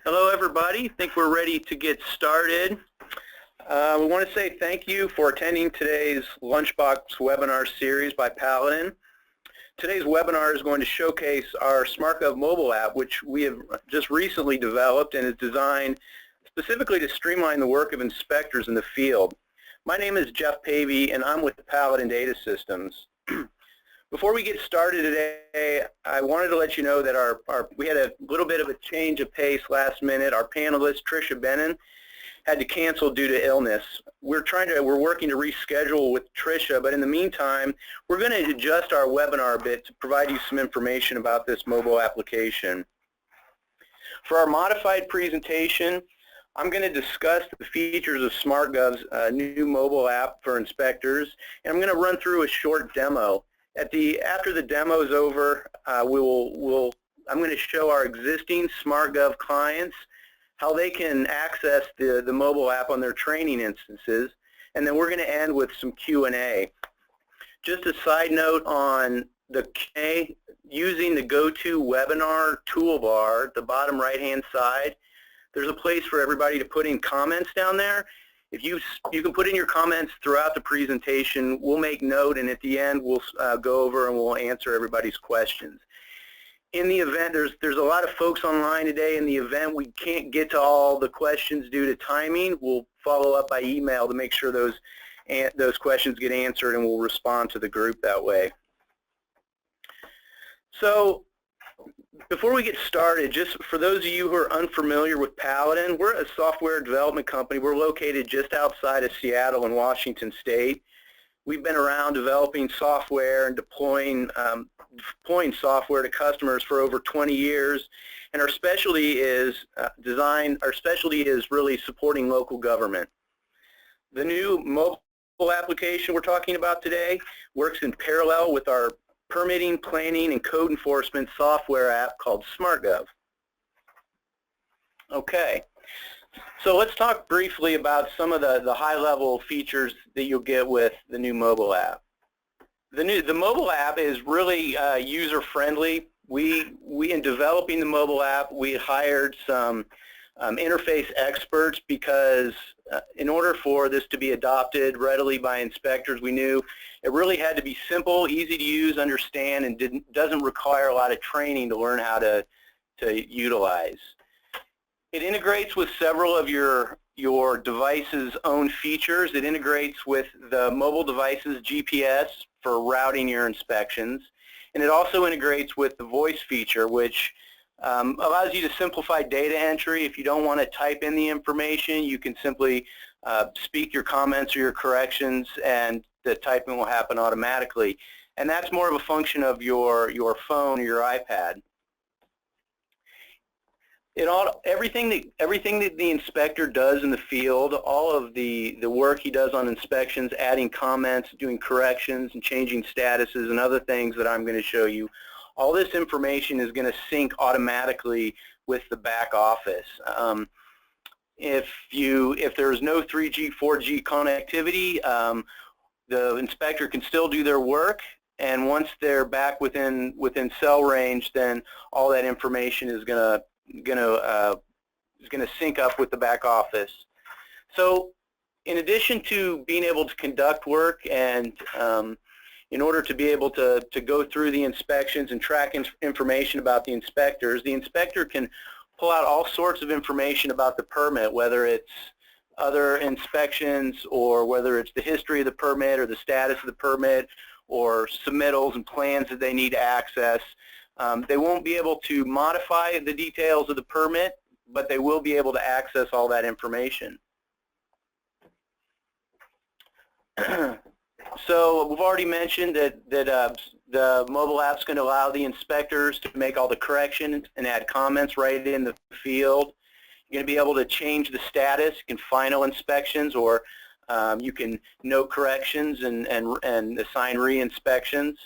Hello everybody, I think we're ready to get started. We want to say thank you for attending today's Lunchbox webinar series by Paladin. Today's webinar is going to showcase our SMARTGov mobile app, which we have just recently developed and is designed specifically to streamline the work of inspectors in the field. My name is Jeff Pavey and I'm with Paladin Data Systems. Before we get started today, I wanted to let you know that we had a little bit of a change of pace last minute. Our panelist, Tricia Bennon, had to cancel due to illness. We're working to reschedule with Tricia, but in the meantime, we're going to adjust our webinar a bit to provide you some information about this mobile application. For our modified presentation, I'm going to discuss the features of SMARTGov's new mobile app for inspectors, and I'm going to run through a short demo. After the demo is over, I'm going to show our existing SMARTGov clients how they can access the mobile app on their training instances, and then we're going to end with some Q&A. Just a side note on the Q&A, using the GoToWebinar toolbar at the bottom right-hand side, there's a place for everybody to put in comments down there. If you can put in your comments throughout the presentation, we'll make note, and at the end we'll go over and we'll answer everybody's questions. In the event, there's a lot of folks online today. In the event we can't get to all the questions due to timing, we'll follow up by email to make sure those questions get answered, and we'll respond to the group that way. So before we get started, just for those of you who are unfamiliar with Paladin, we're a software development company. We're located just outside of Seattle in Washington State. We've been around developing software and deploying software to customers for over 20 years, and our specialty is really supporting local government. The new mobile application we're talking about today works in parallel with our permitting, planning, and code enforcement software app called SMARTGov. Okay, so let's talk briefly about some of the high-level features that you'll get with the new mobile app. The mobile app is really user-friendly. In developing the mobile app, we hired some interface experts because in order for this to be adopted readily by inspectors, we knew it really had to be simple, easy to use, understand, and doesn't require a lot of training to learn how to utilize. It integrates with several of your device's own features. It integrates with the mobile device's GPS for routing your inspections, and it also integrates with the voice feature, which allows you to simplify data entry. If you don't want to type in the information, you can simply speak your comments or your corrections, and the typing will happen automatically. And that's more of a function of your phone or your iPad. Everything that the inspector does in the field, all of the work he does on inspections, adding comments, doing corrections, and changing statuses, and other things that I'm going to show you, all this information is going to sync automatically with the back office. If there's no 3G, 4G connectivity, the inspector can still do their work, and once they're back within cell range, then all that information is going to sync up with the back office. So in addition to being able to conduct work and in order to be able to go through the inspections and track information about the inspectors, the inspector can pull out all sorts of information about the permit, whether it's other inspections or whether it's the history of the permit or the status of the permit or submittals and plans that they need to access. They won't be able to modify the details of the permit, but they will be able to access all that information. So we've already mentioned that the mobile app is going to allow the inspectors to make all the corrections and add comments right in the field. You're going to be able to change the status. You can final inspections, or you can note corrections and assign re-inspections.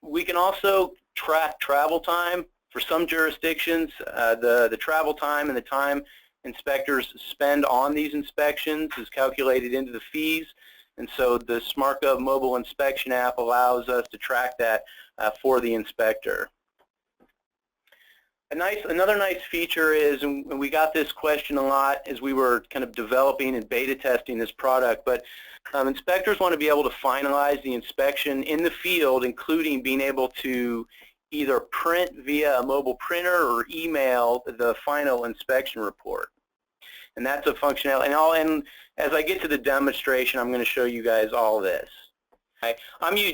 We can also track travel time. For some jurisdictions, the travel time and the time inspectors spend on these inspections is calculated into the fees, and so the SMARTGov mobile inspection app allows us to track that for the inspector. Another nice feature is, and we got this question a lot as we were kind of developing and beta testing this product, but inspectors want to be able to finalize the inspection in the field, including being able to either print via a mobile printer or email the final inspection report. And that's a functionality. And as I get to the demonstration, I'm going to show you guys all this.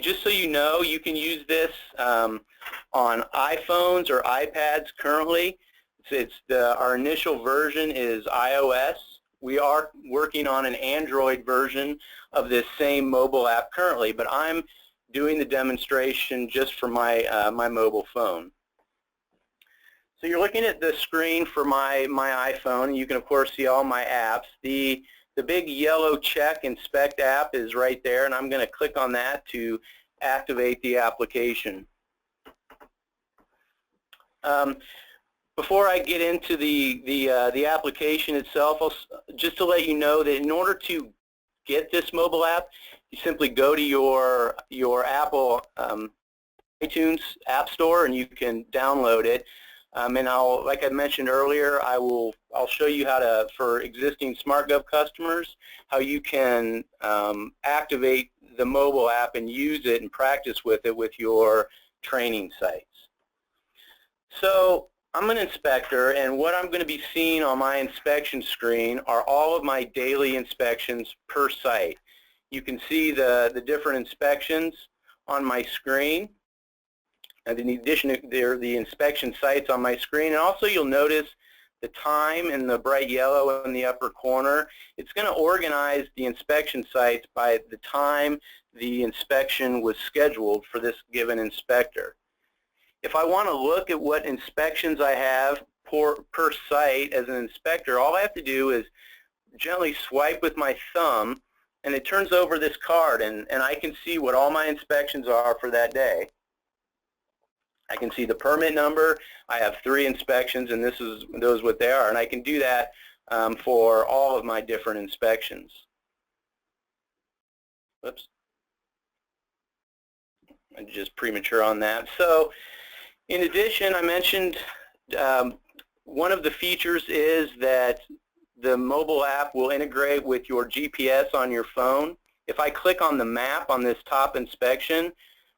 Just so you know, you can use this on iPhones or iPads currently. Our initial version is iOS. We are working on an Android version of this same mobile app currently, but I'm doing the demonstration just for my mobile phone. So you're looking at the screen for my iPhone, and you can of course see all my apps. The big yellow check Inspect app is right there, and I'm going to click on that to activate the application. Before I get into the application itself, just to let you know that in order to get this mobile app, you simply go to your Apple iTunes App Store and you can download it. And like I mentioned earlier, I'll show you how to, for existing SMARTGov customers, how you can activate the mobile app and use it and practice with it with your training sites. So I'm an inspector, and what I'm going to be seeing on my inspection screen are all of my daily inspections per site. You can see the different inspections on my screen. And in addition, there are the inspection sites on my screen, and also you'll notice the time in the bright yellow in the upper corner. It's going to organize the inspection sites by the time the inspection was scheduled for this given inspector. If I want to look at what inspections I have per site as an inspector, all I have to do is gently swipe with my thumb, and it turns over this card, and I can see what all my inspections are for that day. I can see the permit number. I have 3 inspections, and those what they are, and I can do that for all of my different inspections. Whoops, I'm just premature on that. So, in addition, I mentioned one of the features is that the mobile app will integrate with your GPS on your phone. If I click on the map on this top inspection,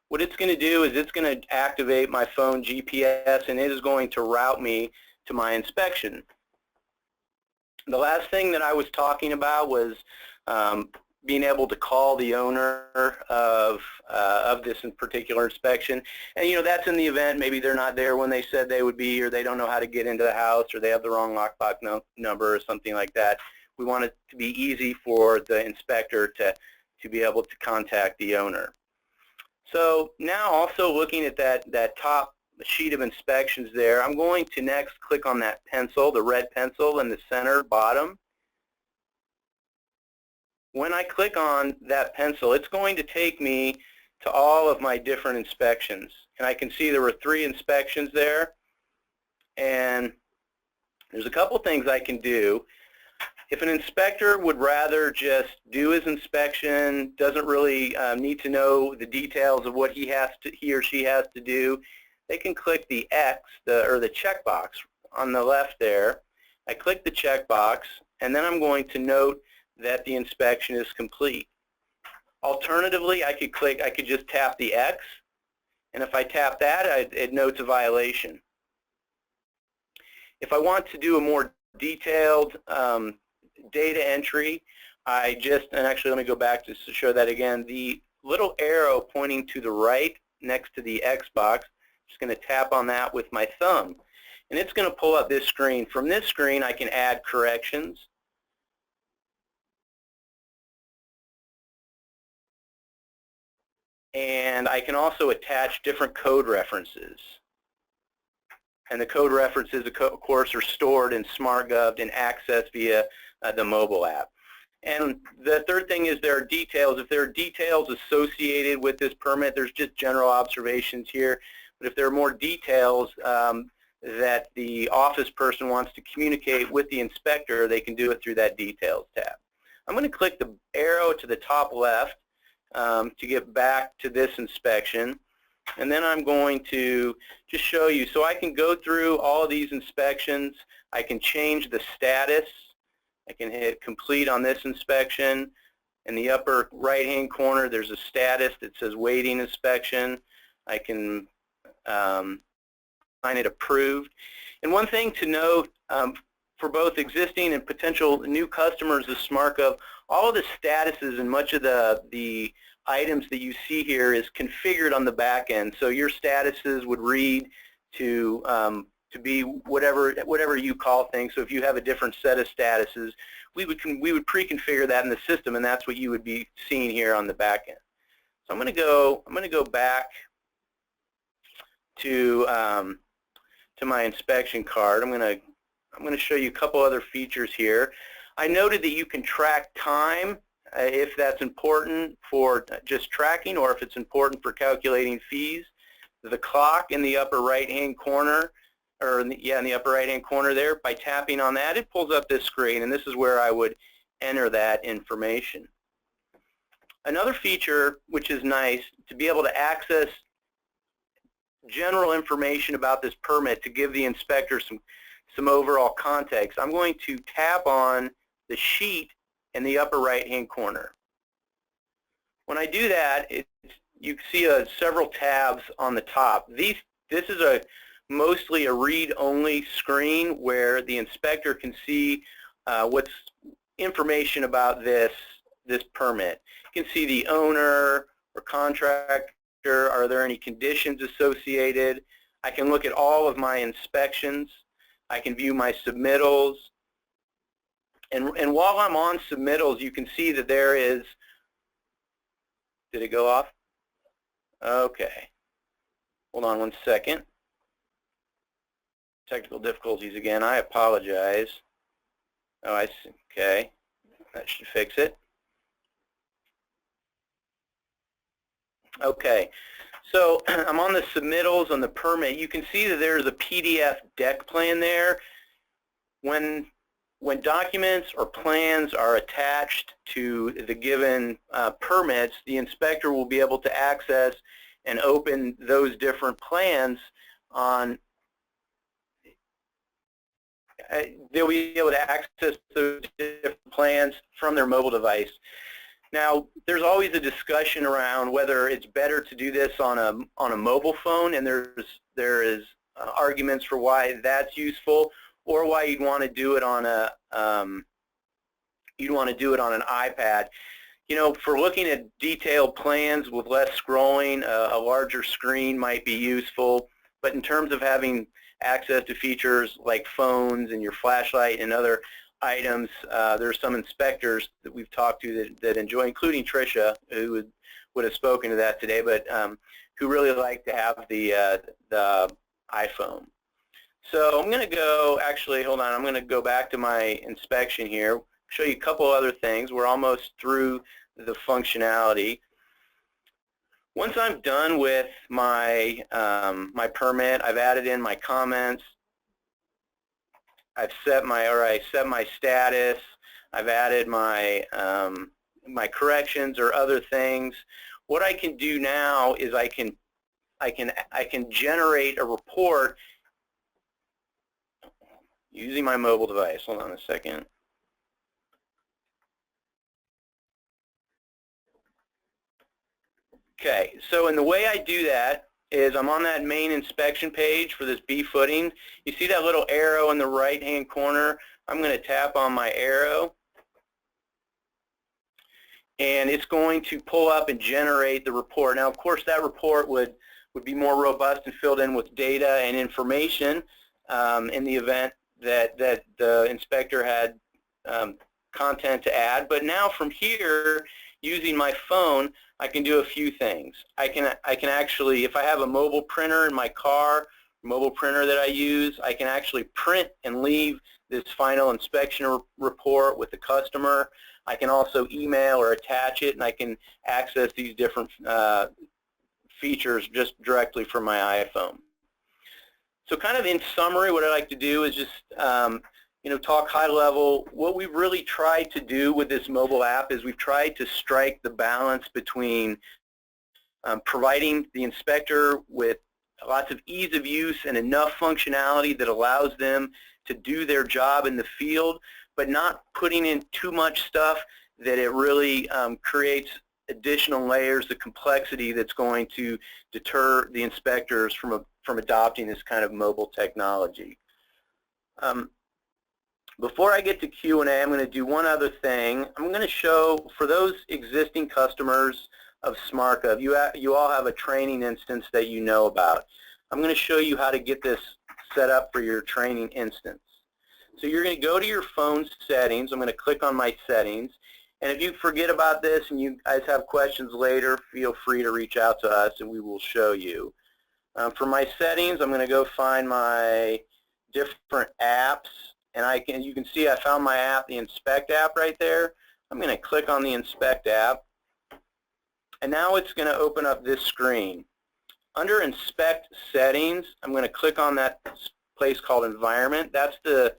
what it's going to do is it's going to activate my phone GPS, and it is going to route me to my inspection. The last thing that I was talking about was being able to call the owner of this particular inspection. And, you know, that's in the event maybe they're not there when they said they would be, or they don't know how to get into the house, or they have the wrong lockbox number or something like that. We want it to be easy for the inspector to be able to contact the owner. So now, also looking at that top sheet of inspections there, I'm going to next click on that pencil, the red pencil in the center bottom. When I click on that pencil, it's going to take me to all of my different inspections. And I can see there were 3 inspections there. And there's a couple things I can do. If an inspector would rather just do his inspection, doesn't really need to know the details of what he or she has to do, they can click the X, or the checkbox on the left there. I click the checkbox, and then I'm going to note that the inspection is complete. Alternatively, I could just tap the X, and if I tap that, it notes a violation. If I want to do a more detailed data entry, and actually let me go back just to show that again. The little arrow pointing to the right next to the X box, I'm just going to tap on that with my thumb, and it's going to pull up this screen. From this screen, I can add corrections. And I can also attach different code references. And the code references, of course, are stored in SMARTGov and accessed via the mobile app. And the third thing is there are details. If there are details associated with this permit, there's just general observations here. But if there are more details that the office person wants to communicate with the inspector, they can do it through that Details tab. I'm going to click the arrow to the top left to get back to this inspection. And then I'm going to just show you. So I can go through all of these inspections. I can change the status. I can hit complete on this inspection. In the upper right-hand corner, there's a status that says waiting inspection. I can find it approved. And one thing to note for both existing and potential new customers of SMARTGov, all of the statuses and much of the items that you see here is configured on the back end. So your statuses would read to be whatever you call things. So if you have a different set of statuses, we would pre-configure that in the system, and that's what you would be seeing here on the back end. So I'm going to go back to my inspection card. I'm going to show you a couple other features here. I noted that you can track time if that's important for just tracking, or if it's important for calculating fees. The clock in the upper right-hand corner, or in the upper right-hand corner there, by tapping on that, it pulls up this screen, and this is where I would enter that information. Another feature which is nice, to be able to access general information about this permit to give the inspector some overall context. I'm going to tap on the sheet in the upper right-hand corner. When I do that, you can see several tabs on the top. This is mostly a read-only screen where the inspector can see what's information about this permit. You can see the owner or contractor. Are there any conditions associated? I can look at all of my inspections. I can view my submittals. And while I'm on submittals, you can see that there is, did it go off? Okay. Hold on one second. Technical difficulties again. I apologize. Oh, I see. Okay. That should fix it. Okay. So I'm on the submittals on the permit. You can see that there's a PDF deck plan there. When documents or plans are attached to the given permits, the inspector will be able to access and open those different plans on. They'll be able to access those different plans from their mobile device. Now, there's always a discussion around whether it's better to do this on a mobile phone, and there is arguments for why that's useful, or why you'd want to do it on an iPad. You know, for looking at detailed plans with less scrolling, a larger screen might be useful. But in terms of having access to features like phones and your flashlight and other items, there's some inspectors that we've talked to that enjoy, including Tricia, who would have spoken to that today, but who really like to have the iPhone. So I'm going to go, actually, hold on, I'm going to go back to my inspection here, show you a couple other things. We're almost through the functionality. Once I'm done with my my permit, I've added in my comments. I set my status. I've added my my corrections or other things. What I can do now is I can generate a report using my mobile device. Hold on a second. Okay, so in the way I do that is I'm on that main inspection page for this B footing. You see that little arrow in the right-hand corner? I'm going to tap on my arrow, and it's going to pull up and generate the report. Now, of course, that report would be more robust and filled in with data and information in the event that the inspector had content to add. But now from here, using my phone, I can do a few things. I can actually, if I have a mobile printer in my car, mobile printer that I use, I can actually print and leave this final inspection report with the customer. I can also email or attach it, and I can access these different features just directly from my iPhone. So kind of in summary, what I like to do is just talk high level. What we've really tried to do with this mobile app is we've tried to strike the balance between providing the inspector with lots of ease of use and enough functionality that allows them to do their job in the field, but not putting in too much stuff that it really creates additional layers of complexity that's going to deter the inspectors from adopting this kind of mobile technology. Before I get to Q&A, I'm going to do one other thing. I'm going to show, for those existing customers of SMARTGov, you all have a training instance that you know about. I'm going to show you how to get this set up for your training instance. So you're going to go to your phone settings. I'm going to click on my settings. And if you forget about this and you guys have questions later, feel free to reach out to us and we will show you. For my settings, I'm going to go find my different apps. And you can see I found my app, the Inspect app right there. I'm going to click on the Inspect app. And now it's going to open up this screen. Under Inspect Settings, I'm going to click on that place called Environment. That's the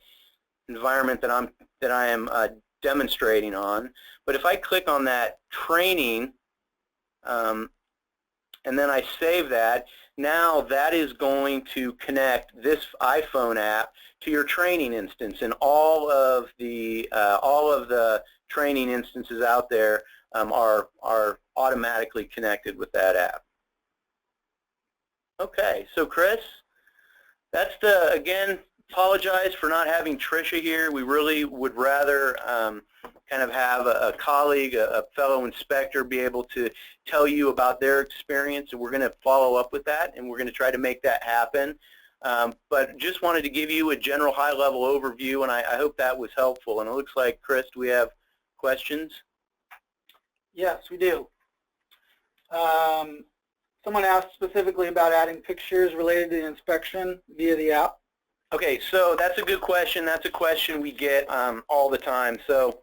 environment that I am demonstrating on. But if I click on that Training, and then I save that, now that is going to connect this iPhone app to your training instance, and all of the training instances out there are automatically connected with that app. Okay, so Chris, that's again, apologize for not having Tricia here. We really would rather kind of have a colleague, a fellow inspector, be able to tell you about their experience, and we're going to follow up with that, and we're going to try to make that happen. But just wanted to give you a general high-level overview, and I hope that was helpful. And it looks like, Chris, do we have questions? Yes, we do. Someone asked specifically about adding pictures related to the inspection via the app. Okay, so that's a good question. That's a question we get all the time. So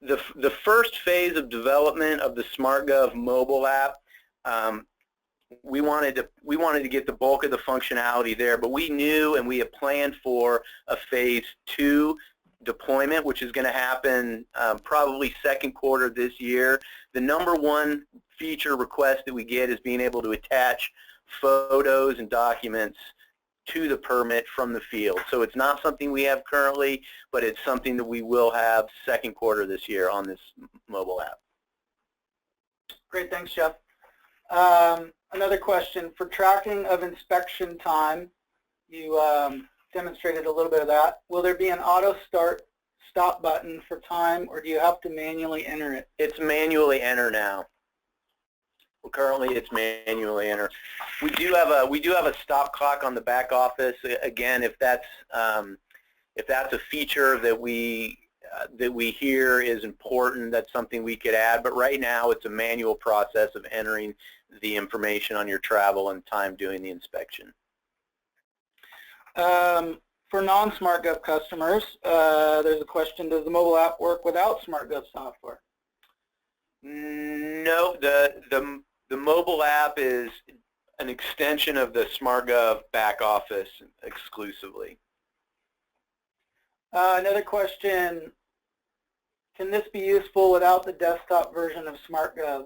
the first phase of development of the SMARTGov mobile app, we wanted to get the bulk of the functionality there, but we knew and we had planned for a phase 2 deployment, which is going to happen probably second quarter this year. The number one feature request that we get is being able to attach photos and documents to the permit from the field. So it's not something we have currently, but it's something that we will have second quarter this year on this mobile app. Great, thanks, Jeff. Another question, for tracking of inspection time, you demonstrated a little bit of that. Will there be an auto stop button for time, or do you have to manually enter it? It's manually enter now. Well, currently it's manually enter. We do have a stop clock on the back office. Again, if that's a feature that we hear is important, that's something we could add. But right now, it's a manual process of entering the information on your travel and time doing the inspection. For non-SMARTGov customers, there's a question, does the mobile app work without SMARTGov software? No, the mobile app is an extension of the SMARTGov back office exclusively. Another question, can this be useful without the desktop version of SMARTGov?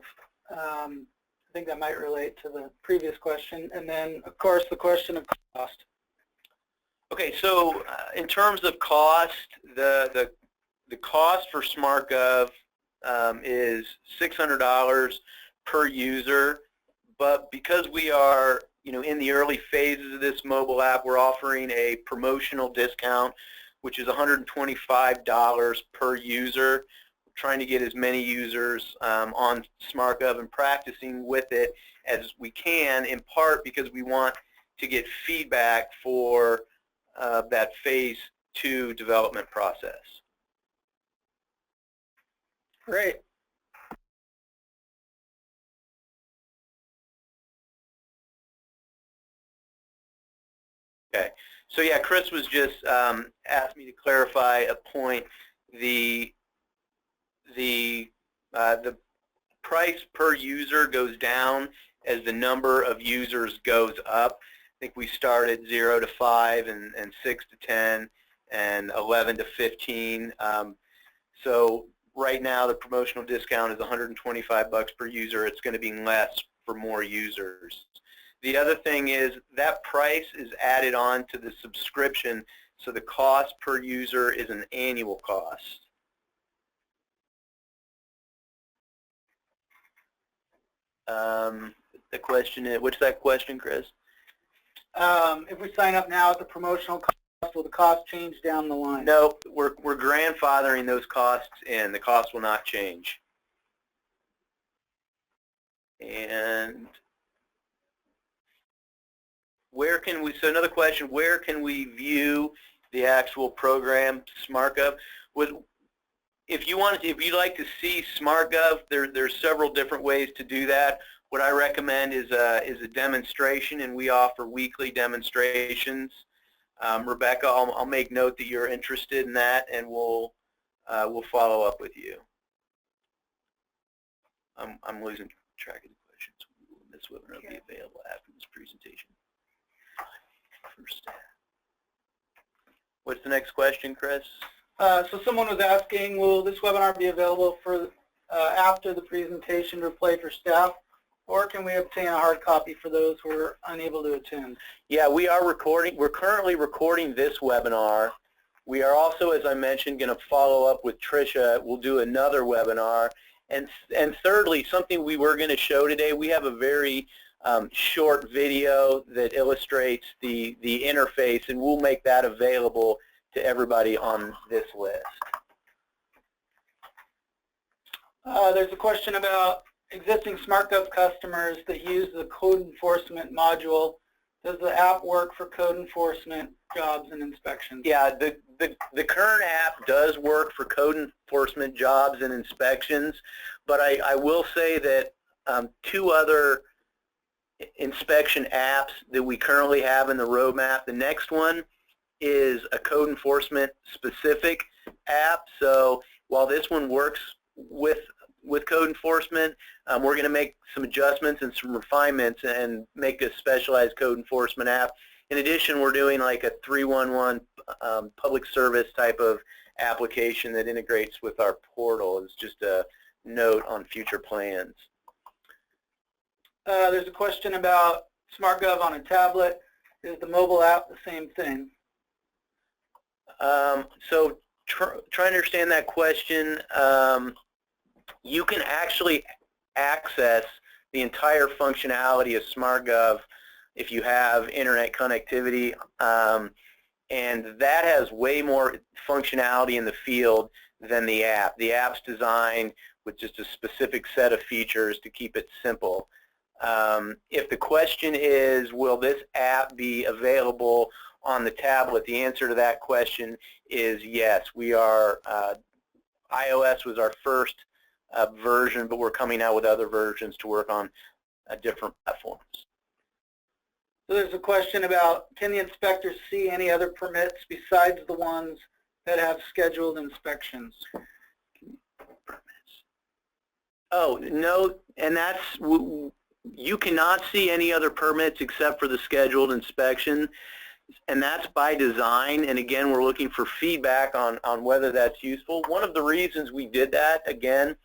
I think that might relate to the previous question. And then, of course, the question of cost. Okay, so in terms of cost, the cost for SMARTGov is $600 per user, but because we are in the early phases of this mobile app, we're offering a promotional discount, which is $125 per user. We're trying to get as many users on SMARTGov and practicing with it as we can, in part because we want to get feedback for that phase 2 development process. Great. Okay, so yeah, Chris was just asked me to clarify a point. The price per user goes down as the number of users goes up. I think we started 0 to 5 and 6 to 10 and 11 to 15. So right now the promotional discount is $125 per user. It's going to be less for more users. The other thing is that price is added on to the subscription, so the cost per user is an annual cost. The question is, what's that question, Chris? If we sign up now at the promotional cost, will the cost change down the line? No, we're grandfathering those costs in. The cost will not change. And where can we, so another question, where can we view the actual program, SMARTGov? If you'd like to see SMARTGov, there's several different ways to do that. What I recommend is a demonstration, and we offer weekly demonstrations. Rebecca, I'll make note that you're interested in that, and we'll follow up with you. I'm losing track of the questions. This webinar will be available after this presentation. What's the next question, Chris? So someone was asking, will this webinar be available for after the presentation to play for staff, or can we obtain a hard copy for those who are unable to attend? Yeah, we are recording. We're currently recording this webinar. We are also, as I mentioned, going to follow up with Tricia. We'll do another webinar. And thirdly, something we were going to show today, we have a very short video that illustrates the interface, and we'll make that available to everybody on this list. There's a question about existing SMARTGov customers that use the code enforcement module. Does the app work for code enforcement jobs and inspections? Yeah, the current app does work for code enforcement jobs and inspections, but I will say that two other inspection apps that we currently have in the roadmap. The next one is a code enforcement specific app. So while this one works with code enforcement, we're going to make some adjustments and some refinements and make a specialized code enforcement app. In addition, we're doing like a 311 public service type of application that integrates with our portal. It's just a note on future plans. There's a question about SMARTGov on a tablet. Is the mobile app the same thing? So trying to understand that question, you can actually access the entire functionality of SMARTGov if you have internet connectivity, and that has way more functionality in the field than the app. The app's designed with just a specific set of features to keep it simple. If the question is, will this app be available on the tablet, the answer to that question is yes. We are, iOS was our first version, but we're coming out with other versions to work on different platforms. So there's a question about, can the inspectors see any other permits besides the ones that have scheduled inspections? Oh, no, and that's, you cannot see any other permits except for the scheduled inspection, and that's by design. And again, we're looking for feedback on whether that's useful. One of the reasons we did that, again,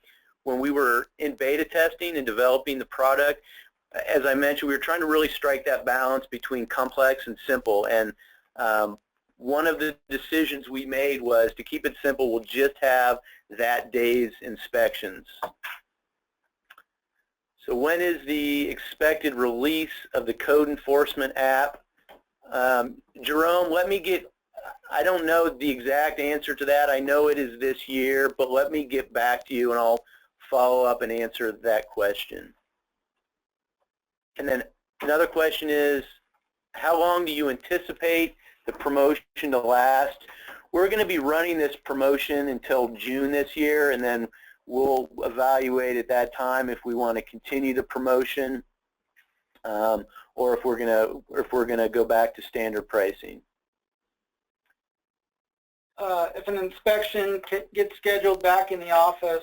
when we were in beta testing and developing the product, as I mentioned, we were trying to really strike that balance between complex and simple. And one of the decisions we made was to keep it simple. We'll just have that day's inspections. So when is the expected release of the code enforcement app? Jerome, let me get, I don't know the exact answer to that. I know it is this year, but let me get back to you and I'll follow up and answer that question. And then another question is, how long do you anticipate the promotion to last? We're going to be running this promotion until June this year, and then we'll evaluate at that time if we want to continue the promotion or if we're going to go back to standard pricing. If an inspection gets scheduled back in the office,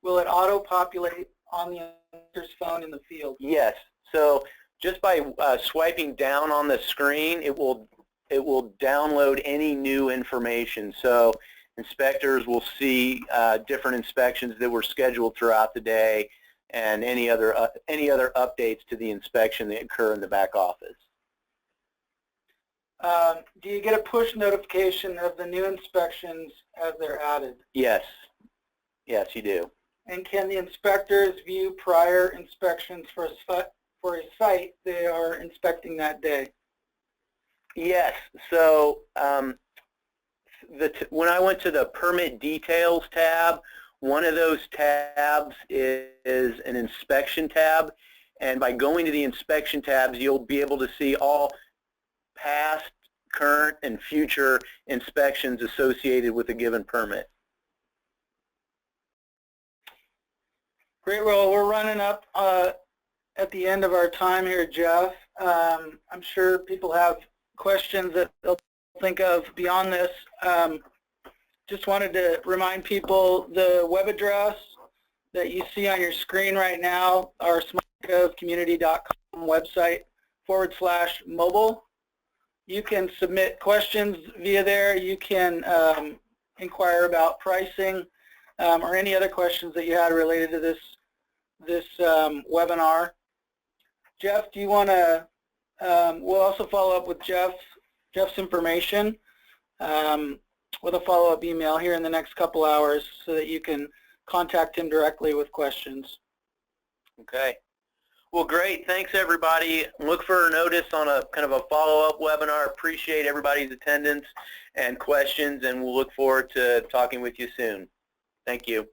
will it auto-populate on the inspector's phone in the field? Yes. So just by swiping down on the screen, it will download any new information. So Inspectors will see different inspections that were scheduled throughout the day and any other updates to the inspection that occur in the back office. Do you get a push notification of the new inspections as they're added? Yes. Yes, you do. And can the inspectors view prior inspections for a site they are inspecting that day? Yes. So when I went to the Permit Details tab, one of those tabs is an inspection tab. And by going to the inspection tabs, you'll be able to see all past, current, and future inspections associated with a given permit. Great. Well, we're running up at the end of our time here, Jeff. I'm sure people have questions that they'll think of beyond this. Just wanted to remind people the web address that you see on your screen right now, our smartgovcommunity.com website /mobile. You can submit questions via there. You can inquire about pricing or any other questions that you had related to this webinar. Jeff, do you want to, we'll also follow up with Jeff's information with a follow-up email here in the next couple hours so that you can contact him directly with questions. Okay. Well, great. Thanks, everybody. Look for a notice on a kind of a follow-up webinar. Appreciate everybody's attendance and questions, and we'll look forward to talking with you soon. Thank you.